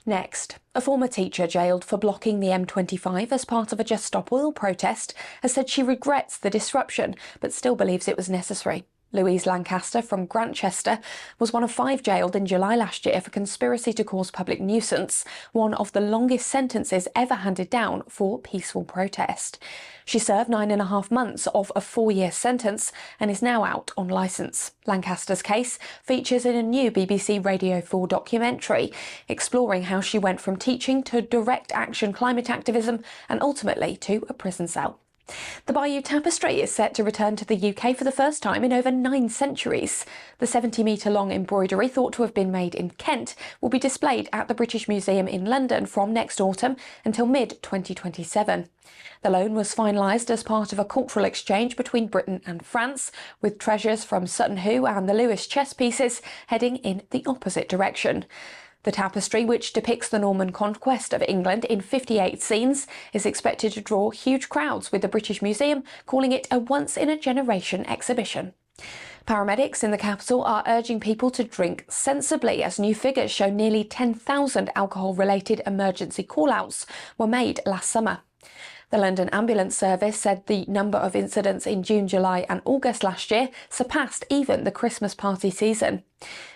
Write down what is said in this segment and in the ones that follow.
Next, a former teacher jailed for blocking the M25 as part of a Just Stop Oil protest has said she regrets the disruption, but still believes it was necessary. Louise Lancaster from Grantchester was one of 5 jailed in July last year for conspiracy to cause public nuisance, one of the longest sentences ever handed down for peaceful protest. She served 9.5 months of a 4-year sentence and is now out on licence. Lancaster's case features in a new BBC Radio 4 documentary, exploring how she went from teaching to direct action climate activism and ultimately to a prison cell. The Bayeux Tapestry is set to return to the UK for the first time in over 9 centuries. The 70-metre-long embroidery, thought to have been made in Kent, will be displayed at the British Museum in London from next autumn until mid-2027. The loan was finalised as part of a cultural exchange between Britain and France, with treasures from Sutton Hoo and the Lewis chess pieces heading in the opposite direction. The tapestry, which depicts the Norman conquest of England in 58 scenes, is expected to draw huge crowds, with the British Museum calling it a once-in-a-generation exhibition. Paramedics in the capital are urging people to drink sensibly, as new figures show nearly 10,000 alcohol-related emergency call-outs were made last summer. The London Ambulance Service said the number of incidents in June, July and August last year surpassed even the Christmas party season.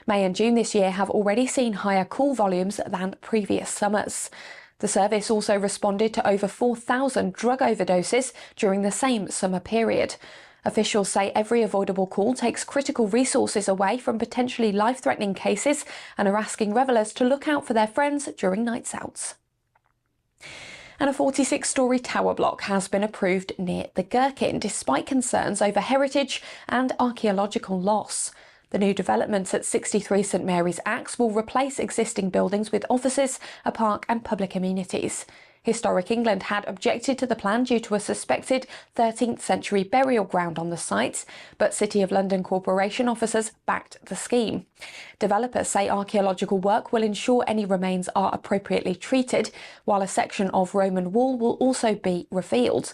May and June this year have already seen higher call volumes than previous summers. The service also responded to over 4,000 drug overdoses during the same summer period. Officials say every avoidable call takes critical resources away from potentially life-threatening cases and are asking revellers to look out for their friends during nights out. And a 46-storey tower block has been approved near the Gherkin, despite concerns over heritage and archaeological loss. The new developments at 63 St Mary's Axe will replace existing buildings with offices, a park and public amenities. Historic England had objected to the plan due to a suspected 13th century burial ground on the site, but City of London Corporation officers backed the scheme. Developers say archaeological work will ensure any remains are appropriately treated, while a section of Roman wall will also be revealed.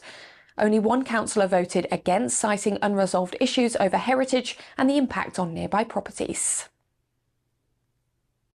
Only one councillor voted against, citing unresolved issues over heritage and the impact on nearby properties.